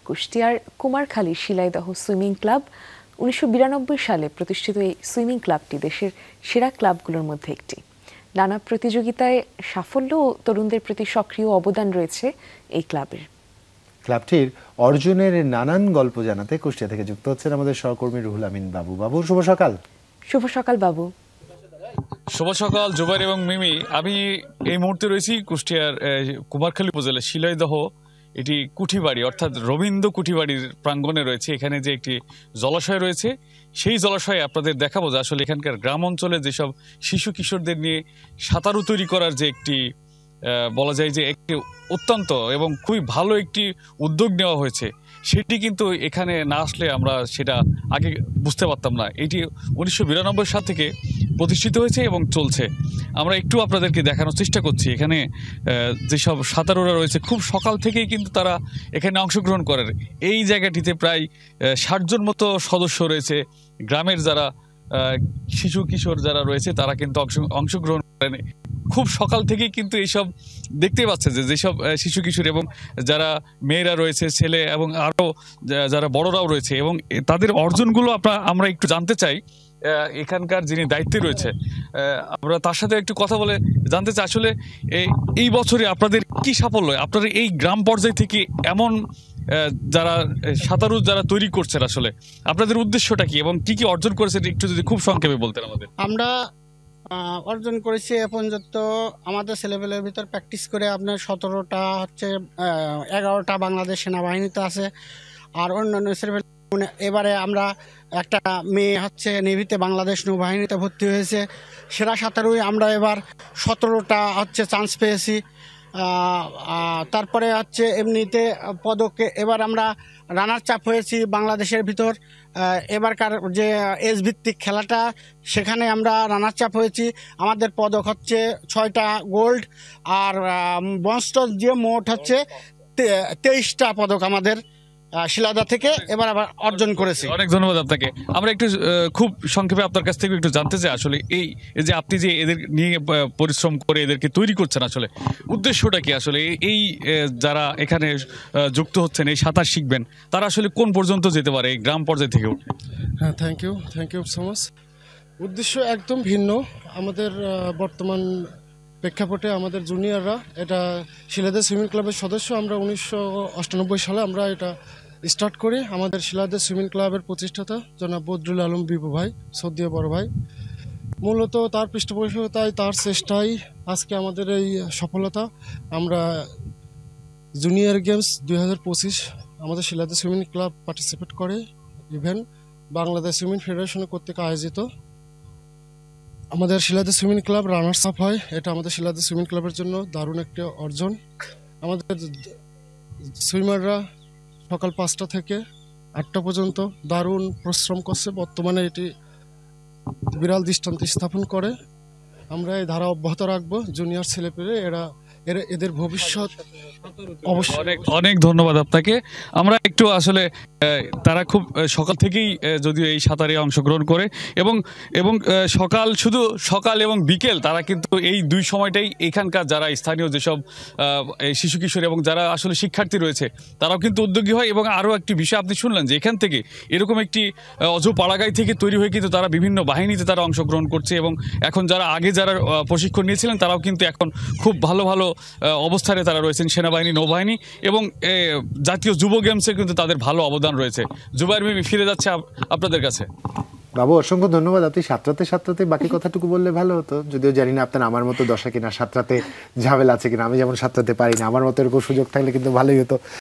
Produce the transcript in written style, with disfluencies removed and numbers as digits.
কুষ্টিয়ার Kumarkhali Shilaidaha swimming club ১৯৯২ সালে প্রতিষ্ঠিত এই সুইমিং ক্লাবটি দেশের সেরা ক্লাবগুলোর মধ্যে একটি। নানা প্রতিযোগিতায় সাফল্য ও তরুণদের প্রতি সক্রিয় অবদান রয়েছে এই ক্লাবের। ক্লাবটির অর্জনের নানান গল্প জানাতে কুষ্টিয়া থেকে যুক্ত হচ্ছেন আমাদের সহকর্মী রুহুল আমিন বাবু। বাবু, শুভ সকাল। শুভ সকাল বাবু। শুভ সকাল জুবাইর এবং মিমি। আমি এই মুহূর্তে রয়েছি কুষ্টিয়ার কুমারখালী উপজেলার শিলাইদহ, এটি কুঠিবাড়ি অর্থাৎ রবীন্দ্র কুঠিবাড়ির প্রাঙ্গণে রয়েছে। এখানে যে একটি জলাশয় রয়েছে, সেই জলাশয়ে আপনাদের দেখাবো যে আসলে এখানকার গ্রাম অঞ্চলে যেসব শিশু কিশোরদের নিয়ে সাঁতারু তৈরি করার যে একটি বলা যায় যে একটি অত্যন্ত এবং খুবই ভালো একটি উদ্যোগ নেওয়া হয়েছে, সেটি কিন্তু এখানে না আসলে আমরা সেটা আগে বুঝতে পারতাম না। এটি ১৯৯২ সাল থেকে প্রতিষ্ঠিত হয়েছে এবং চলছে। আমরা একটু আপনাদেরকে দেখানোর চেষ্টা করছি। এখানে যেসব সাঁতারুরা রয়েছে খুব সকাল থেকেই কিন্তু তারা এখানে অংশগ্রহণ করেন। এই জায়গাটিতে প্রায় ৬০ জন মতো সদস্য রয়েছে। গ্রামের যারা শিশু কিশোর যারা রয়েছে তারা কিন্তু অংশগ্রহণ করেন। খুব সকাল থেকেই কিন্তু এইসব দেখতে পাচ্ছে যে যেসব শিশু কিশোর এবং যারা মেয়েরা রয়েছে, ছেলে এবং আরও যারা বড়রাও রয়েছে, এবং তাদের অর্জনগুলো আমরা একটু জানতে চাই। এখানকার যিনি দায়িত্বে রয়েছে আমরা তার সাথে একটু কথা বলে জানতে চাই আসলে এই বছরে আপনাদের কি সাফল্য, আপনারা এই গ্রাম পর্যায় থেকে এমন যারা সাঁতারু যারা তৈরি করছেন, আসলে আপনাদের উদ্দেশ্যটা কি এবং কি কি অর্জন করেছেন একটু যদি খুব সংক্ষেপে বলতেন আমাদের। আমরা অর্জন করেছি এ পর্যন্ত আমাদের ছেলেপেলের ভিতর প্র্যাকটিস করে আপনার 17টা হচ্ছে 11টা বাংলাদেশ সেনাবাহিনীতে আছে, আর অন্যান্য ছেলেপেলে এবারে আমরা একটা মেয়ে হচ্ছে নেভিতে বাংলাদেশ নৌবাহিনীতে ভর্তি হয়েছে। সেরা সাঁতারুই আমরা এবার 17টা হচ্ছে চান্স পেয়েছি। তারপরে হচ্ছে এমনিতে পদকে এবার আমরা রানার চাপ হয়েছি বাংলাদেশের ভিতর। এবারকার যে এজ ভিত্তিক খেলাটা, সেখানে আমরা রানার চাপ হয়েছি। আমাদের পদক হচ্ছে 6টা গোল্ড, আর বস্টন দিয়ে মোট হচ্ছে 23টা পদক আমাদের শিলাদা থেকে এবার আবার অর্জন করেছি। অনেক ধন্যবাদ আপনাকে। আমরা একটু খুব সংক্ষেপে আপনার কাছ থেকে একটু জানতে চাই আসলে এই যে আপনি যে এদের নিয়ে পরিশ্রম করে এদেরকে তৈরি করছেন, আসলে উদ্দেশ্যটা কি? আসলে এই যারা এখানে যুক্ত হচ্ছেন, এই সাঁতার শিখবেন, তারা আসলে কোন পর্যন্ত যেতে পারে এই গ্রাম পর্যায় থেকে উঠে? হ্যাঁ, থ্যাংক ইউ সো মাচ। উদ্দেশ্য একদম ভিন্ন। আমাদের বর্তমান প্রেক্ষাপটে আমাদের জুনিয়ররা এটা শিলাদা সুইমিং ক্লাবের সদস্য। আমরা 1998 সালে আমরা এটা স্টার্ট করি। আমাদের শিলাদা সুইমিং ক্লাবের প্রতিষ্ঠাতা জনাব বদরুল আলম বিপু ভাই, সৌদিয়া বড় ভাই, মূলত তার পৃষ্ঠপোষকতায়, তার চেষ্টায় আজকে আমাদের এই সফলতা। আমরা জুনিয়র গেমস 2025 আমাদের শিলাদা সুইমিং ক্লাব পার্টিসিপেট করে। ইভেন্ট বাংলাদেশ সুইমিং ফেডারেশন কর্তৃক আয়োজিত আমাদের শিলাদা সুইমিং ক্লাব রানার্স আপ হয়। এটা আমাদের শিলাদা সুইমিং ক্লাবের জন্য দারুণ একটা অর্জন। আমাদের সুইমাররা সকাল 5টা থেকে 8টা পর্যন্ত দারুণ পরিশ্রম করছে। বর্তমানে এটি বিরাল দৃষ্টান্ত স্থাপন করে। আমরা এই ধারা অব্যাহত রাখবো। জুনিয়র ছেলেপেলে এদের ভবিষ্যৎ অবশ্যই। অনেক ধন্যবাদ আপনাকে। আমরা একটু আসলে তারা খুব সকাল থেকেই যদিও এই সাঁতারে অংশগ্রহণ করে এবং শুধু সকাল এবং বিকেল তারা কিন্তু এই দুই সময়টাই এখানকার যারা স্থানীয় যেসব শিশু কিশোর এবং যারা আসলে শিক্ষার্থী রয়েছে তারাও কিন্তু উদ্যোগী হয়। এবং আরও একটি বিষয় আপনি শুনলেন যে এখান থেকে এরকম একটি অজু পাড়াগাই থেকে তৈরি হয়ে কিন্তু তারা বিভিন্ন বাহিনীতে তারা অংশগ্রহণ করছে, এবং এখন যারা যারা প্রশিক্ষণ নিয়েছিলেন তারাও কিন্তু এখন খুব ভালো ভালো অবস্থানে তারা রয়েছেন, সেনাবাহিনী, নৌবাহিনী এবং জাতীয় যুব গেমসে কিন্তু তাদের ভালো অবদান রয়েছে। জুবাইর মিমি, ফিরে যাচ্ছে আপনাদের কাছে। বাবু, অসংখ্য ধন্যবাদ। আপনি সাঁতরাতে বাকি কথাটুকু বললে ভালো হতো, যদিও জানি না আপনার আমার মতো দশা কিনা, সাঁতরাতে ঝামেলা আছে কিনা। আমি যেমন সাঁতরাতে পারি না, আমার মতো এরকম সুযোগ থাকলে কিন্তু ভালোই হতো।